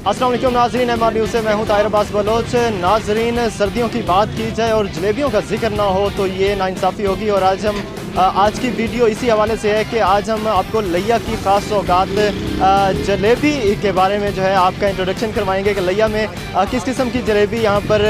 अस्सलाम वालेकुम नाज़रीन, एम आर न्यूज़ से मैं हूँ ताहिर अब्बास बलोच। नाज़रीन, सर्दियों की बात की जाए और जलेबियों का जिक्र ना हो तो ये नाइंसाफ़ी होगी। और आज की वीडियो इसी हवाले से है कि आज हम आपको लिया की ख़ास सौगात जलेबी के बारे में जो है आपका इंट्रोडक्शन करवाएंगे कि लिया में किस किस्म की जलेबी यहाँ पर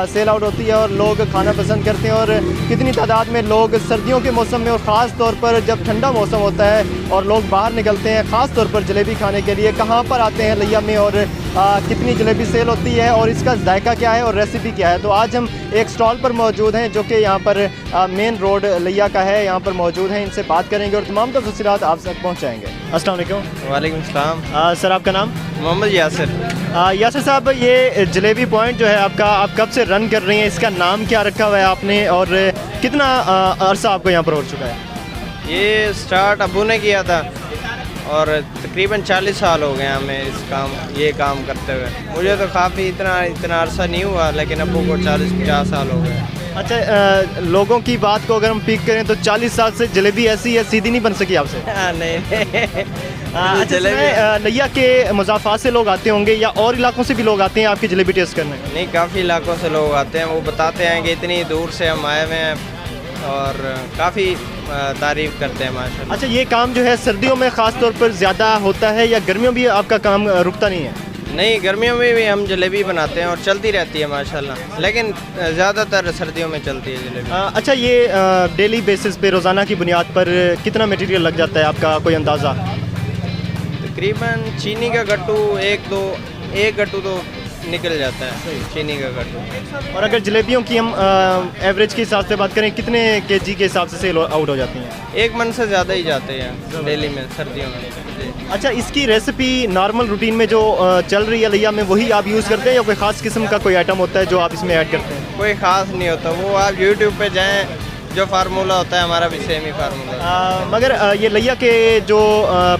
सेल आउट होती है और लोग खाना पसंद करते हैं, और कितनी तादाद में लोग सर्दियों के मौसम में और ख़ास तौर पर जब ठंडा मौसम होता है और लोग बाहर निकलते हैं ख़ास तौर पर जलेबी खाने के लिए, कहाँ पर आते हैं लिया में और कितनी जलेबी सेल होती है और इसका जायका क्या है और रेसिपी क्या है। तो आज हम एक स्टॉल पर मौजूद हैं जो कि यहाँ पर मेन रोड लिया का है, यहाँ पर मौजूद हैं। इनसे बात करेंगे और तमाम तफसीलात आप तक पहुँचाएँगे। अस्सलाम वालेकुम। वालेकुम सलाम। सर, आपका नाम? मोहम्मद यासिर। यासिर साहब, ये जलेबी पॉइंट जो है आपका, आप कब से रन कर रही हैं? इसका नाम क्या रखा हुआ है आपने और कितना अरसा आपको यहाँ पर हो चुका है? ये स्टार्ट अबू ने किया था और तकरीबन 40 साल हो गए हमें ये काम करते हुए। मुझे तो काफ़ी इतना अरसा नहीं हुआ, लेकिन अबू को 40-50 साल हो गए। अच्छा, लोगों की बात को अगर हम पिक करें तो 40 साल से जलेबी ऐसी है, सीधी नहीं बन सकी आपसे? नहीं। अच्छा, लिया के मुज़ाफ़ात से लोग आते होंगे या और इलाकों से भी लोग आते हैं आपकी जलेबी टेस्ट करने? नहीं, काफ़ी इलाकों से लोग आते हैं। वो बताते हैं कि इतनी दूर से हम आए हुए हैं और काफ़ी तारीफ़ करते हैं माशाल्लाह। अच्छा, ये काम जो है सर्दियों में ख़ास तौर पर ज़्यादा होता है या गर्मियों भी आपका काम रुकता नहीं है? नहीं, गर्मियों में भी हम जलेबी बनाते हैं और चलती रहती है माशाल्लाह, लेकिन ज़्यादातर सर्दियों में चलती है जलेबी। अच्छा, ये डेली बेसिस पे रोज़ाना की बुनियाद पर कितना मटेरियल लग जाता है आपका, कोई अंदाज़ा? तकरीबन चीनी का गट्टू एक गट्टू तो निकल जाता है, चीनी का गट्टू। और अगर जलेबियों की हम एवरेज के हिसाब से बात करें, कितने केजी के हिसाब से सेल आउट हो जाती हैं? 1 मन से ज़्यादा ही जाते हैं डेली में, सर्दियों में जी। अच्छा, इसकी रेसिपी नॉर्मल रूटीन में जो चल रही है लिया में वही आप यूज़ करते हैं या कोई ख़ास किस्म का कोई आइटम होता है जो आप इसमें ऐड करते हैं? कोई ख़ास नहीं होता, वो आप यूट्यूब पे जाएं, जो फार्मूला होता है हमारा भी सेम ही फार्मूला। मगर ये लिया के जो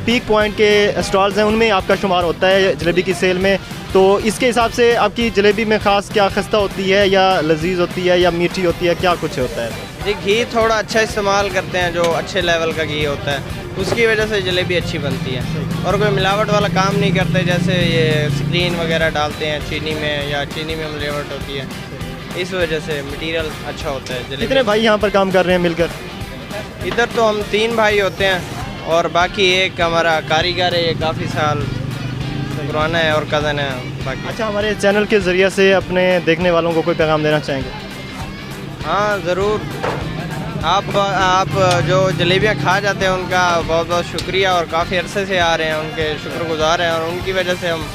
पीक पॉइंट के स्टॉल्स हैं उनमें आपका शुमार होता है जलेबी की सेल में, तो इसके हिसाब से आपकी जलेबी में ख़ास क्या खस्ता होती है या लजीज होती है या मीठी होती है, क्या कुछ होता है? जी, घी थोड़ा अच्छा इस्तेमाल करते हैं, जो अच्छे लेवल का घी होता है, उसकी वजह से जलेबी अच्छी बनती है। और कोई मिलावट वाला काम नहीं करते, जैसे ये स्क्रीन वगैरह डालते हैं चीनी में या चीनी में मिलावट होती है, इस वजह से मटेरियल अच्छा होता है जलेबी। कितने भाई यहाँ पर काम कर रहे हैं मिलकर? इधर तो हम 3 भाई होते हैं और बाकी एक हमारा कारीगर है, ये काफ़ी साल पुराना है, और कज़न है बाकी। अच्छा, हमारे चैनल के ज़रिए से अपने देखने वालों को कोई पैगाम देना चाहेंगे? हाँ, ज़रूर। आप जो जलेबियाँ खा जाते हैं उनका बहुत बहुत शुक्रिया, और काफ़ी अरसे से आ रहे हैं, उनके शुक्रगुजार हैं, और उनकी वजह से हम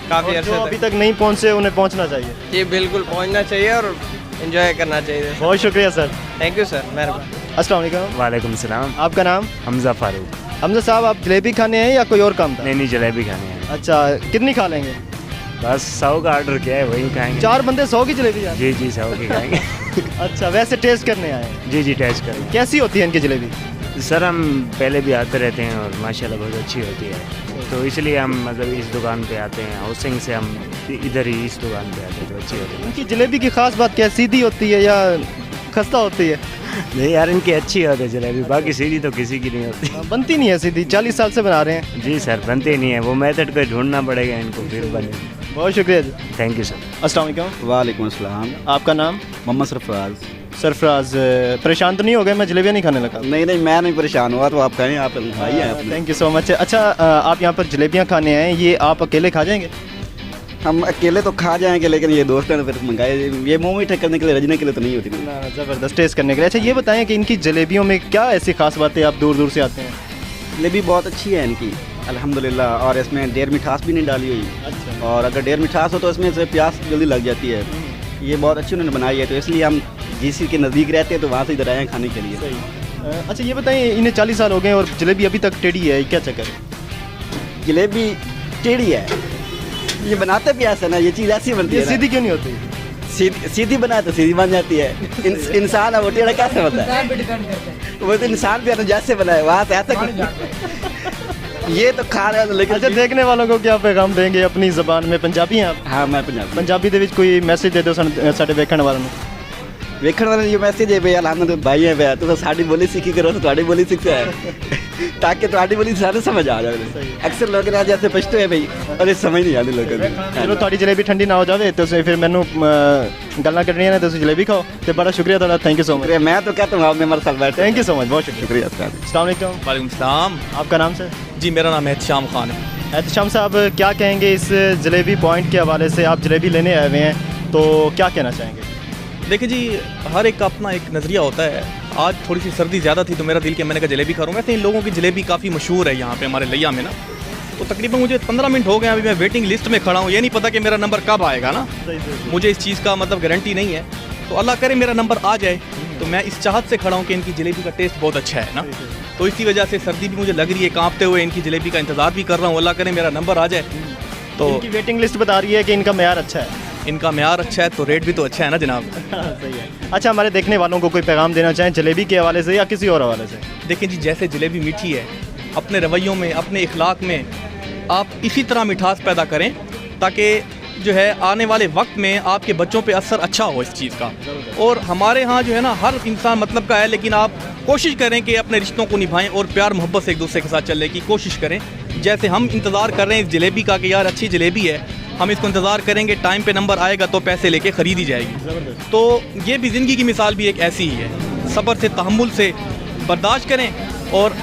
काफ़ी अरसे अभी तक नहीं पहुँचे उन्हें पहुँचना चाहिए। जी बिल्कुल, पहुँचना चाहिए और एंजॉय करना चाहिए। बहुत शुक्रिया सर। थैंक यू सर, मेहरबानी। अस्सलाम वालेकुम। वालेकुम सलाम। आपका नाम? हमजा फारूक। हमजा साहब, आप जलेबी खाने हैं या कोई और काम था? नहीं, जलेबी खाने हैं। अच्छा, कितनी खा लेंगे? बस 100 का ऑर्डर किया है, वही खाएंगे। 4 बंदे 100 की जलेबी यार? जी 100 की खाएंगे। अच्छा, वैसे टेस्ट करने आए हैं? जी टेस्ट करेंगे। कैसी होती है इनकी जलेबी? सर, हम पहले भी आते रहते हैं और माशाल्लाह बहुत अच्छी होती है, तो इसलिए हम मतलब इस दुकान पे आते हैं। हाउसिंग से हम इधर ही इस दुकान पे आते हैं, तो अच्छी होती है। इनकी जलेबी की खास बात क्या है? सीधी होती है या खस्ता होती है? नहीं यार, इनकी अच्छी होती है जलेबी, बाकी सीधी तो किसी की नहीं होती। बनती नहीं है सीधी? 40 साल से बना रहे हैं? जी सर, बनती नहीं है, वो मेथड को ढूंढना पड़ेगा इनको, फिर बने। बहुत शुक्रिया जी। Thank you sir. अस्सलाम वालेकुम। वालेकुम अस्सलाम। आपका नाम? मोहम्मद सरफराज। सरफराज, परेशान तो नहीं हो गए? मैं जलेबियाँ नहीं खाने लगा। नहीं, मैं नहीं परेशान हुआ, तो आप कहें, आप आइए अपने। Thank you so much. अच्छा, आप यहाँ पर जलेबियाँ खाने आए, ये आप अकेले खा जाएंगे? हम अकेले तो खा जाएंगे, लेकिन ये दोस्त हैं तो फिर मंगाए। ये मुँह मीठा करने के लिए, रजने के लिए तो नहीं होती ना। ज़बरदस्त, टेस्ट करने के लिए। अच्छा, ये बताएं कि इनकी जलेबियों में क्या ऐसी खास बात है, आप दूर दूर से आते हैं? जलेबी बहुत अच्छी है इनकी अल्हम्दुलिल्लाह, और इसमें डेढ़ मिठास भी नहीं डाली हुई। अच्छा। और अगर डेढ़ मिठास हो तो इसमें से प्यास जल्दी लग जाती है। ये बहुत अच्छी उन्होंने बनाई है, तो इसलिए हम जीसी के नज़दीक रहते हैं, तो वहाँ से इधर आए हैं खाने के लिए। सही। अच्छा, ये बताएं, इन्हें 40 साल हो गए और जलेबी अभी तक टेढ़ी है, क्या चक्कर है? जलेबी टेढ़ी है, ये बनाते भी ऐसा ना, ये चीज़ ऐसी बनती ये है। सीधी क्यों नहीं होती? सीधी बनाए तो सीधी बन जाती है। इंसान है, वो टेढ़ा कैसे बनता है? वो तो इंसान भी है ना, जैसे बनाए वहाँ से ऐसा। ये तो खा रहे हैं लेकिन। अच्छा, देखने वालों को क्या पैगाम देंगे अपनी ज़बान में? पंजाबी हैं आप? हाँ, मैं पंजाबी। पंजाबी ਦੇ ਵਿੱਚ कोई मैसेज दे दो ਸਾਡੇ ਵੇਖਣ ਵਾਲਿਆਂ ਨੂੰ। ਵੇਖਣ ਵਾਲੇ ਨੂੰ ਇਹ ਮੈਸੇਜ ਹੈ ਵੀ ਅਲਹਮਦੁਲਿल्लाह भाई है भैया, तू साड़ी बोली सीखी करो तो ਤੁਹਾਡੀ बोली सीखता है। ताकि थोड़ी बोली सारे समझ आ जाए। अक्सर लोग ना जैसे पछते हैं भाई और समझ नहीं आती लोगों को। चलो थोड़ी जलेबी ठंडी ना हो जाए तो फिर मैनू गल्लां कड्ढनियां ने, तुसीं जलेबी खाओ। तो बड़ा शुक्रिया थोड़ा, थैंक यू सो मच। मैं तो कहता हूँ आप मेरे साथ बैठे। थैंक यू सो मच, बहुत शुक्रिया। शुक्रिया। अस्सलाम वालेकुम। वालेकुम सलाम। आपका नाम सर? जी मेरा नाम एहतशाम खान है। एहतशाम साहब, क्या कहेंगे इस जलेबी पॉइंट के हवाले से? आप जलेबी लेने आए हुए हैं तो क्या कहना चाहेंगे? देखिए जी, हर एक का अपना एक नज़रिया होता है। आज थोड़ी सी सर्दी ज़्यादा थी तो मेरा दिल किया मैंने कहा जलेबी करूँगा। तो इन लोगों की जलेबी काफ़ी मशहूर है यहाँ पे हमारे लिया में ना। तो तकरीबन मुझे 15 मिनट हो गए, अभी मैं वेटिंग लिस्ट में खड़ा हूँ। ये नहीं पता कि मेरा नंबर कब आएगा ना, मुझे इस चीज़ का मतलब गारंटी नहीं है। तो अल्लाह करे मेरा नंबर आ जाए। तो मैं इस चाहत से खड़ा हूँ कि इनकी जलेबी का टेस्ट बहुत अच्छा है ना, तो इसी वजह से सर्दी भी मुझे लग रही है, कांपते हुए इनकी जलेबी का इंतज़ार भी कर रहा हूँ। अल्लाह करे मेरा नंबर आ जाए। तो इनकी वेटिंग लिस्ट बता रही है कि इनका मेयार अच्छा है। इनका मेयार अच्छा है तो रेट भी तो अच्छा है ना जनाब। सही है। अच्छा, हमारे देखने वालों को कोई पैगाम देना चाहें जलेबी के हवाले से या किसी और हवाले से? देखिए जी, जैसे जलेबी मीठी है, अपने रवैयों में, अपने इखलाक में आप इसी तरह मिठास पैदा करें ताकि जो है आने वाले वक्त में आपके बच्चों पे असर अच्छा हो इस चीज़ का। और हमारे यहाँ जो है ना हर इंसान मतलब का है, लेकिन आप कोशिश करें कि अपने रिश्तों को निभाएं और प्यार मोहब्बत से एक दूसरे के साथ चलने की कोशिश करें। जैसे हम इंतज़ार कर रहे हैं इस जलेबी का कि यार अच्छी जलेबी है, हम इसको इंतज़ार करेंगे, टाइम पे नंबर आएगा तो पैसे लेके ख़रीदी जाएगी। तो ये भी ज़िंदगी की मिसाल भी एक ऐसी ही है। सब्र से, तहम्मुल से बर्दाश्त करें और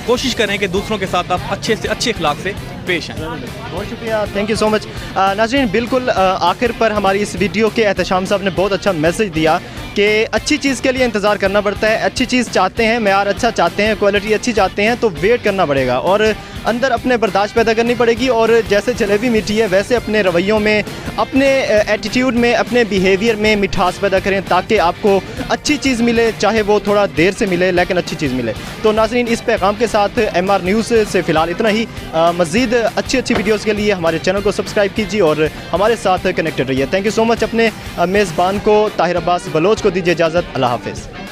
कोशिश करें कि दूसरों के साथ आप अच्छे से अच्छे अखलाक से पेश आएँ। बहुत शुक्रिया, थैंक यू सो मच। नाज़रीन, बिल्कुल आखिर पर हमारी इस वीडियो के एहतशाम साहब ने बहुत अच्छा मैसेज दिया कि अच्छी चीज़ के लिए इंतज़ार करना पड़ता है। अच्छी चीज़ चाहते हैं, मेयार अच्छा चाहते हैं, क्वालिटी अच्छी चाहते हैं तो वेट करना पड़ेगा और अंदर अपने बर्दाश्त पैदा करनी पड़ेगी। और जैसे जलेबी मीठी है वैसे अपने रवैयों में, अपने एटीट्यूड में, अपने बिहेवियर में मिठास पैदा करें ताकि आपको अच्छी चीज़ मिले, चाहे वो थोड़ा देर से मिले लेकिन अच्छी चीज़ मिले। तो नाज़रीन, इस पैगाम के साथ MR न्यूज़ से फ़िलहाल इतना ही। मज़ीद अच्छी वीडियोज़ के लिए हमारे चैनल को सब्सक्राइब कीजिए और हमारे साथ कनेक्टेड रहिए। Thank you so much. अपने मेज़बान को ताहिर अब्बास बलोच को दीजिए इजाज़त। अल्लाह हाफ़िज़।